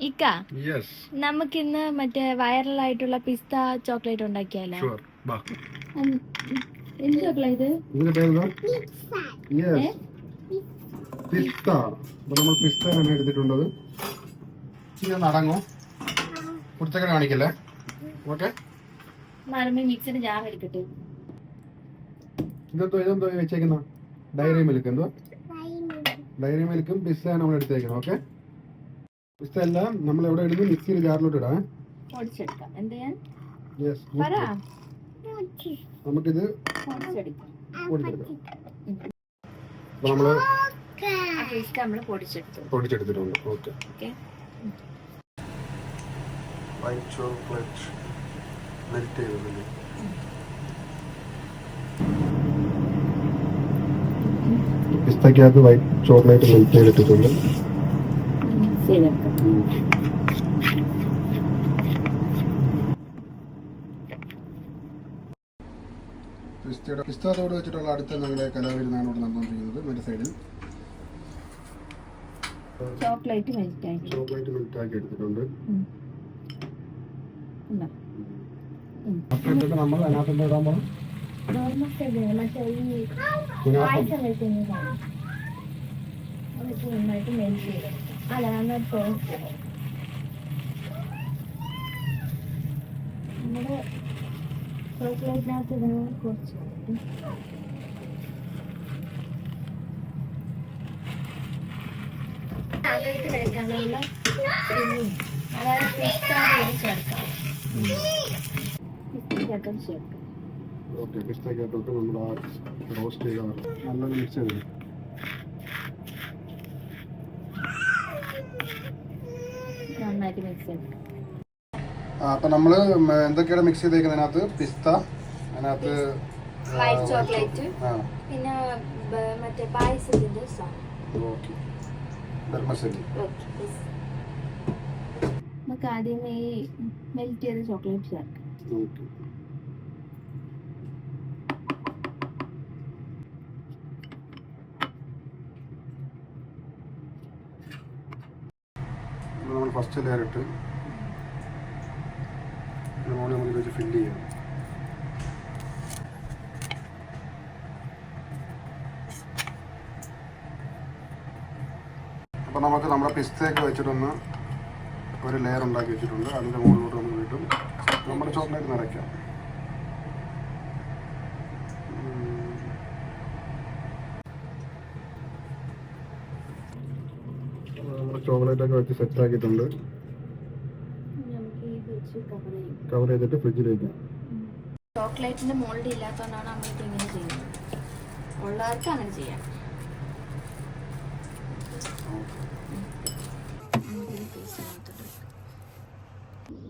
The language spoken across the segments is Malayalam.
ഇക്ക നമുക്കിന്ന് മറ്റേ വൈറലായിട്ടുള്ള പിസ്ത ചോക്ലേറ്റ് ഉണ്ടാക്കിയാലോ? എന്ത് ചോക്ലേറ്റ്? പിസ്ത. നമ്മൾ പിസ്തയാണ് എടുത്തിട്ടുള്ളത്. നടങ്ങോ കുറിച്ചൊക്കെ കാണിക്കല്ലേ? ഓക്കെ, മിക്സിന്റെ ജാർ എടുക്കട്ടെ. ഇതെന്തോ വെച്ചേക്കുന്ന ഡയറി മിൽക്ക്. എന്തോ ഡയറി മിൽക്കും പിസ്തയാണ് നമ്മൾ എടുത്തേക്കുന്നത്. ഓക്കെ, പിസ്ത എല്ലാം നമ്മൾ എവിടെ ഇടുന്നു? മിക്സിയിൽ ജാറിലോട്ട് ഇടാം. നമുക്കിത് പൊടിച്ചെടുത്തിട്ടുണ്ട്. ഓക്കെ, വൈറ്റ് ചോക്ലേറ്റ് മെൽറ്റ് ചെയ്തല്ലേ? പിസ്തക്കകത്ത് വൈറ്റ് ചോക്ലേറ്റ് മെൽറ്റ് ചെയ്തിട്ടുണ്ട്. പിസ്തയോട് വെച്ചിട്ടുള്ള അടുത്ത ഞങ്ങളുടെ കലാവിരുന്നാണ് ഇവിടെ നടന്നുകൊണ്ടിരിക്കുന്നത്. മറ്റേ സൈഡിൽ ചോക്ലേറ്റ് മെൽറ്റ് ആക്കി എടുത്തിട്ടുണ്ട്. നമ്മൾ അതിനകത്ത് ഇടാൻ പോകണം. നമ്മുടെ ചോക്ലേറ്റിനകത്ത് കുറച്ച് കഴിക്കാനുള്ള അതായത് ചേർക്കാം. ഓക്കെ, പിസ്തക്കകത്തോട്ട് നമ്മൾ ആ റോസ്റ്റ് ചെയ്ത നല്ലൊരു മിക്സ് ചെയ്തു. നന്നായിട്ട് മിക്സ് ചെയ്ത് അപ്പം നമ്മൾ എന്തൊക്കെയാണ് മിക്സ് ചെയ്തേക്കുന്നതിനകത്ത്? പിസ്ത, അതിനകത്ത് വൈറ്റ് ചോക്ലേറ്റ്, പിന്നെ മറ്റേ പായസത്തിന്റെ നമുക്ക് ആദ്യമേ ഈ മെൽറ്റ് ചെയ്ത ചോക്ലേറ്റ് ചേർക്കാം. നമ്മൾ ഫസ്റ്റ് ലെയർ ഇട്ട് മുകളിൽ നമുക്ക് വെച്ച് ഫില്ല് ചെയ്യാം. അപ്പോൾ നമുക്ക് നമ്മുടെ പിസ്തയൊക്കെ വെച്ചിട്ടൊന്ന് ഒരു ലെയർ ഉണ്ടാക്കി വെച്ചിട്ടുണ്ട്. അതിൻ്റെ മുകളിലോട്ട് നമുക്ക് കിട്ടും നമ്മുടെ ചോക്ലേറ്റ് നിറയ്ക്കാം. നമ്മുടെ ചോക്ലേറ്റൊക്കെ വെച്ച് സെറ്റാക്കിയിട്ടുണ്ട്. കവർ ചെയ്തിട്ട് ഫ്രിഡ്ജിൽ വയ്ക്കാം. ചോക്ലേറ്റിന്റെ മോൾഡ് ഇല്ലാത്തതുകൊണ്ടാണ് നമ്മളിത് ഇങ്ങനെ ചെയ്യുന്നത്. ഉള്ളവർക്ക് അങ്ങനെ ചെയ്യാം.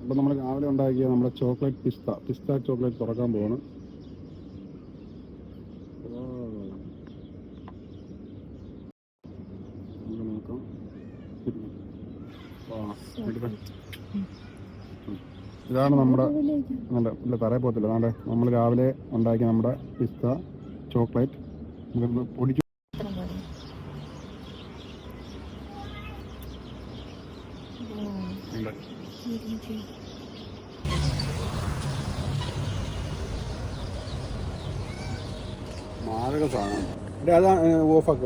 അപ്പം നമ്മൾ രാവിലെ ഉണ്ടാക്കിയ നമ്മുടെ ചോക്ലേറ്റ് പിസ്ത ചോക്ലേറ്റ് തുറക്കാൻ പോവാണ്. നോക്കാം. ഇതാണ് നമ്മുടെ നല്ല തറയിൽ പോകത്തില്ല. അതാണ്ട് നമ്മൾ രാവിലെ ഉണ്ടാക്കിയ നമ്മുടെ പിസ്ത ചോക്ലേറ്റ് പൊടിച്ചു. മാരക സാധനം. അതാ ഓഫാക്കി